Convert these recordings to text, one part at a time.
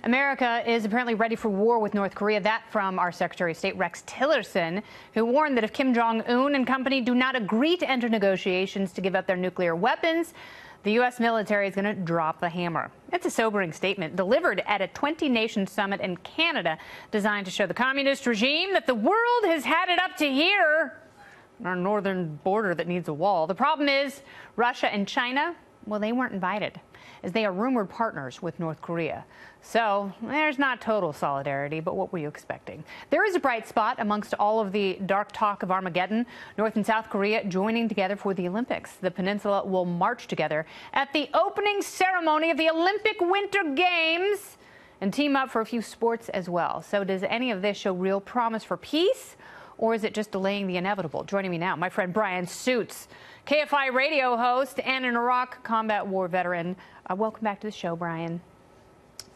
America is apparently ready for war with North Korea. That from our Secretary of State, Rex Tillerson, who warned that if Kim Jong-un and company do not agree to enter negotiations to give up their nuclear weapons, the U.S. military is going to drop the hammer. It's a sobering statement delivered at a 20-nation summit in Canada designed to show the communist regime that the world has had it up to here, our northern border that needs a wall. The problem is Russia and China, well, they weren't invited, as they are rumored partners with North Korea. So there's not total solidarity, but what were you expecting? There is a bright spot amongst all of the dark talk of Armageddon. North and South Korea joining together for the Olympics. The peninsula will march together at the opening ceremony of the Olympic Winter Games and team up for a few sports as well. So does any of this show real promise for peace, or is it just delaying the inevitable? Joining me now, my friend Bryan Suits, KFI radio host and an Iraq combat war veteran. Welcome back to the show, Bryan.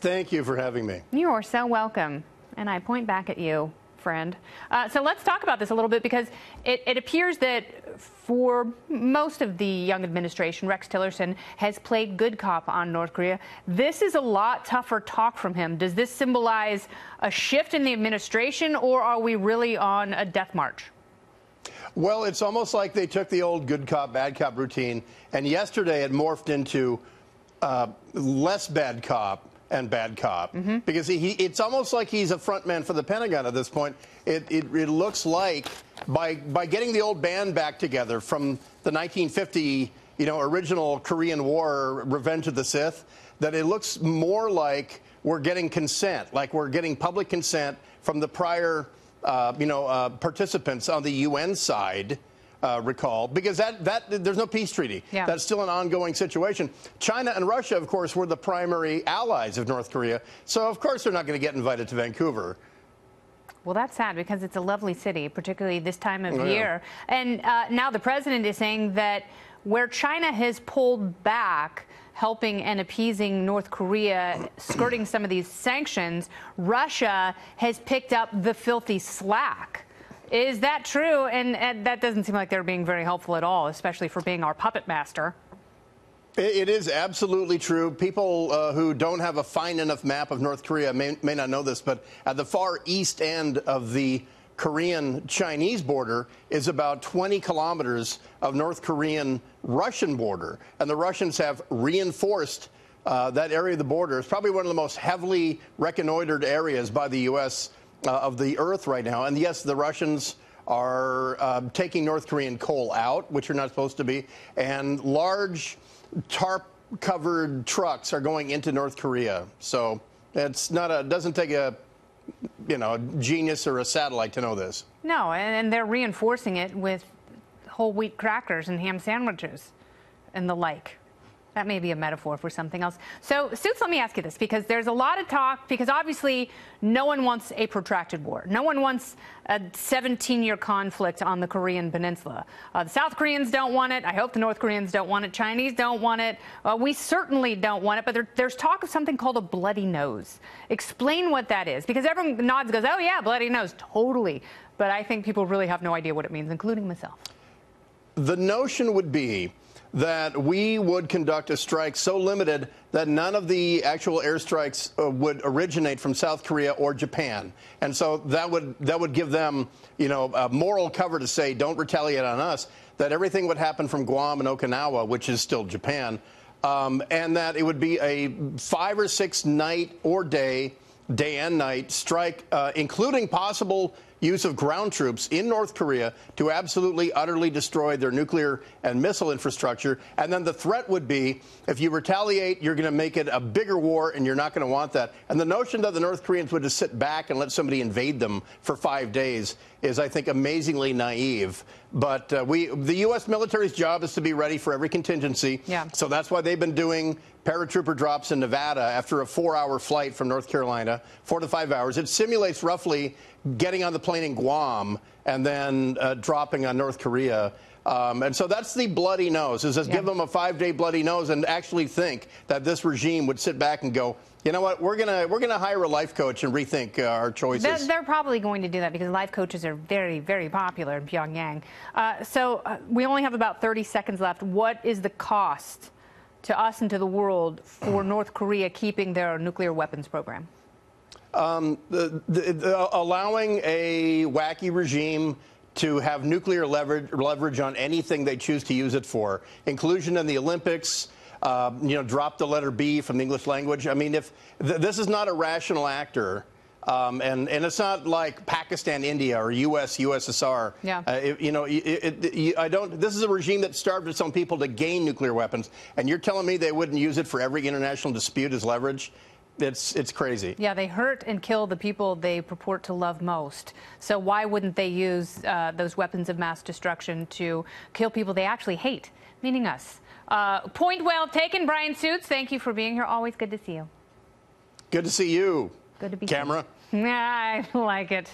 Thank you for having me. You are so welcome. And I point back at you, friend. So let's talk about this a little bit, because it appears that for most of the young administration, Rex Tillerson has played good cop on North Korea. This is a lot tougher talk from him. Does this symbolize a shift in the administration, or are we really on a death march? Well, it's almost like they took the old good cop, bad cop routine, and yesterday it morphed into less bad cop and bad cop, because it's almost like he's a front man for the Pentagon at this point. It looks like by getting the old band back together from the 1950 original Korean War, Revenge of the Sith, that it looks more like we're getting consent, like we're getting public consent from the prior participants on the UN side. Recall, because there's no peace treaty. Yeah. That's still an ongoing situation. China and Russia, of course, were the primary allies of North Korea, so of course they're not going to get invited to Vancouver. Well, that's sad, because it's a lovely city, particularly this time of year. And now the president is saying that where China has pulled back, helping and appeasing North Korea, skirting some of these sanctions, Russia has picked up the filthy slack. Is that true? And that doesn't seem like they're being very helpful at all, especially for being our puppet master. It is absolutely true. People who don't have a fine enough map of North Korea may not know this, but at the far east end of the Korean-Chinese border is about 20 kilometers of North Korean-Russian border. And the Russians have reinforced that area of the border. It's probably one of the most heavily reconnoitered areas by the U.S. Of the earth right now. And yes, the Russians are taking North Korean coal out, which are not supposed to be, and large tarp-covered trucks are going into North Korea. So it's not it doesn't take a genius or a satellite to know this. No, and they're reinforcing it with whole wheat crackers and ham sandwiches and the like. That may be a metaphor for something else. So, Suits, let me ask you this, because there's a lot of talk, because obviously no one wants a protracted war. No one wants a 17-year conflict on the Korean peninsula. The South Koreans don't want it. I hope the North Koreans don't want it. Chinese don't want it. We certainly don't want it. But there's talk of something called a bloody nose. Explain what that is, because everyone nods and goes, oh, yeah, bloody nose, totally. But I think people really have no idea what it means, including myself. The notion would be that we would conduct a strike so limited that none of the actual airstrikes would originate from South Korea or Japan. And so that would give them, a moral cover to say, don't retaliate on us, that everything would happen from Guam and Okinawa, which is still Japan, and that it would be a 5 or 6 night or day and night strike, including possible use of ground troops in North Korea to absolutely, utterly destroy their nuclear and missile infrastructure. And then the threat would be, if you retaliate, you're going to make it a bigger war, and you're not going to want that. And the notion that the North Koreans would just sit back and let somebody invade them for 5 days is, I think, amazingly naive. But the U.S. military's job is to be ready for every contingency. Yeah. So that's why they've been doing paratrooper drops in Nevada after a 4-hour flight from North Carolina, 4 to 5 hours. It simulates roughly getting on the plane in Guam and then dropping on North Korea. And so that's the bloody nose, is just give them a 5-day bloody nose and actually think that this regime would sit back and go, you know what, we're gonna hire a life coach and rethink our choices. They're probably going to do that, because life coaches are very, very popular in Pyongyang. So we only have about 30 seconds left. What is the cost to us and to the world for North Korea keeping their nuclear weapons program? Allowing a wacky regime to have nuclear leverage on anything they choose to use it for, inclusion in the Olympics, drop the letter B from the English language. I mean, if this is not a rational actor, and it's not like Pakistan, India, or USSR. Yeah. This is a regime that starved its own people to gain nuclear weapons, and you're telling me they wouldn't use it for every international dispute as leverage? It's crazy. Yeah, they hurt and kill the people they purport to love most. So why wouldn't they use those weapons of mass destruction to kill people they actually hate, meaning us? Point well taken, Bryan Suits. Thank you for being here. Always good to see you. Good to see you. Good to be Camera. Yeah, I like it.